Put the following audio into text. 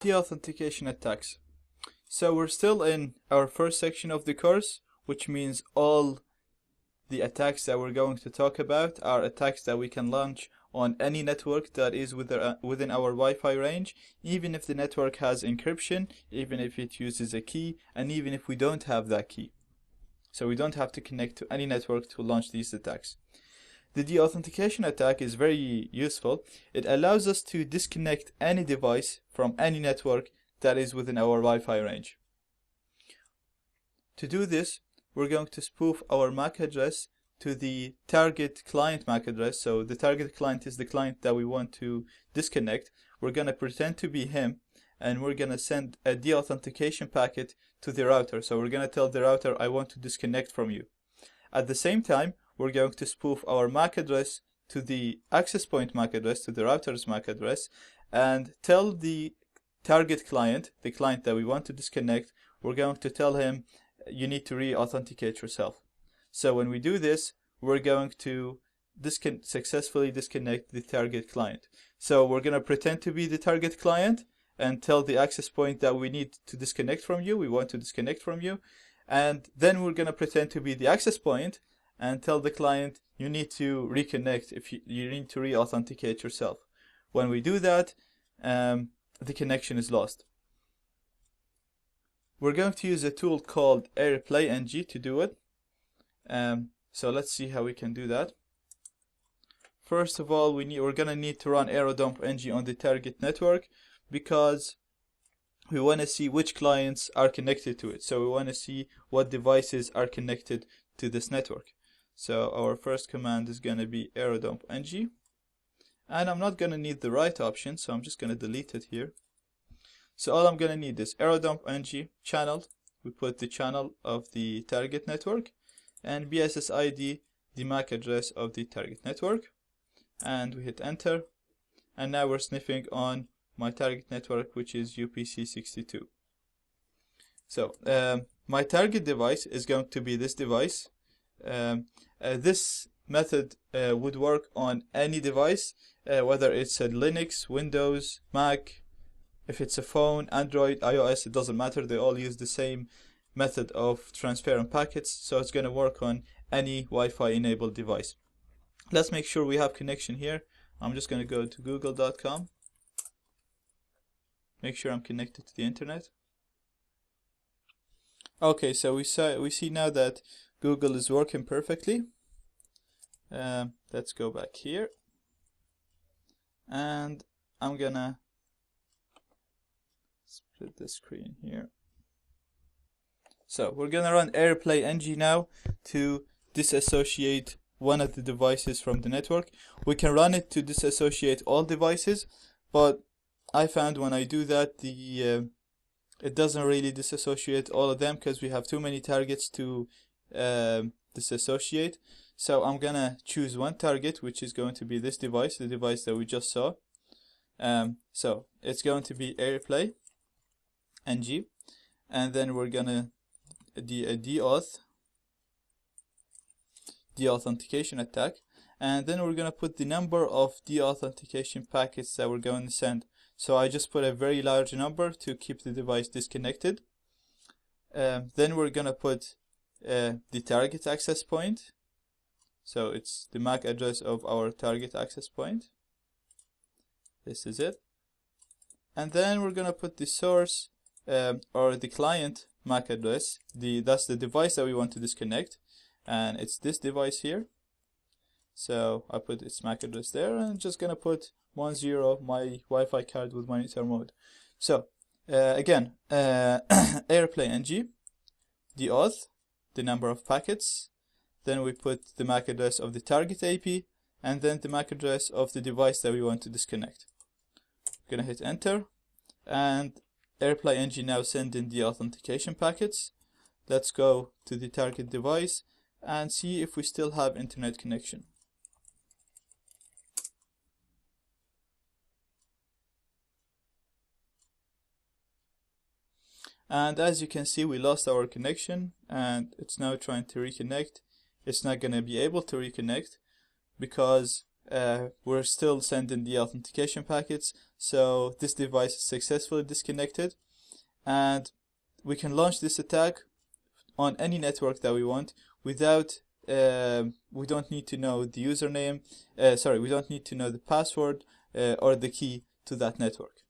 Deauthentication attacks. So we're still in our first section of the course, which means all the attacks that we're going to talk about are attacks that we can launch on any network that is within our Wi-Fi range, even if the network has encryption, even if it uses a key, and even if we don't have that key. So we don't have to connect to any network to launch these attacks. The deauthentication attack is very useful. It allows us to disconnect any device from any network that is within our Wi-Fi range. To do this, we're going to spoof our MAC address to the target client MAC address. So the target client is the client that we want to disconnect. We're going to pretend to be him, and we're going to send a deauthentication packet to the router. So we're going to tell the router, I want to disconnect from you. At the same time, we're going to spoof our MAC address to the access point MAC address, to the router's MAC address, and tell the target client, the client that we want to disconnect, we're going to tell him, you need to re-authenticate yourself. So when we do this, we're going to successfully disconnect the target client. So we're going to pretend to be the target client and tell the access point that we need to disconnect from you, we want to disconnect from you. And then we're going to pretend to be the access point and tell the client, you need to reconnect, if you need to re-authenticate yourself. When we do that, the connection is lost. We're going to use a tool called AirPlay-NG to do it. So let's see how we can do that. First of all, we're going to need to run AeroDump-NG on the target network because we want to see which clients are connected to it. So we want to see what devices are connected to this network. So our first command is going to be AeroDump-NG. And I'm not going to need the right option, so I'm just going to delete it here. So all I'm going to need is AeroDump-NG channel. We put the channel of the target network, and BSSID, the MAC address of the target network. And we hit enter. And now we're sniffing on my target network, which is UPC62. So my target device is going to be this device. This method would work on any device, whether it's a Linux, Windows, Mac, if it's a phone, Android, iOS, it doesn't matter. They all use the same method of transferring packets, so it's going to work on any Wi-Fi enabled device. Let's make sure we have connection here. I'm just going to go to google.com. Make sure I'm connected to the internet. Okay, so we see now that Google is working perfectly. Let's go back here, and I'm gonna split the screen here. So we're gonna run AirPlay-NG now to disassociate one of the devices from the network. We can run it to disassociate all devices, but I found when I do that, it doesn't really disassociate all of them because we have too many targets to disassociate. So I'm gonna choose one target, which is going to be this device, the device that we just saw. So it's going to be AirPlay-NG, and then we're gonna deauthentication attack, and then we're gonna put the number of deauthentication packets that we're going to send. So I just put a very large number to keep the device disconnected. Then we're gonna put the target access point. So it's the MAC address of our target access point. This is it. And then we're gonna put the source or the client MAC address. That's the device that we want to disconnect, and it's this device here. So I put its MAC address there, and I'm just gonna put 10 my Wi-Fi card with monitor mode. So again, AirPlay-NG, deauth, the number of packets. Then we put the MAC address of the target AP, and then the MAC address of the device that we want to disconnect. I'm gonna hit enter, and AirPlay-NG now send in the authentication packets. Let's go to the target device and see if we still have internet connection. And as you can see, we lost our connection, and it's now trying to reconnect. It's not going to be able to reconnect because we're still sending the authentication packets, so this device is successfully disconnected, and we can launch this attack on any network that we want without we don't need to know the username, we don't need to know the password or the key to that network.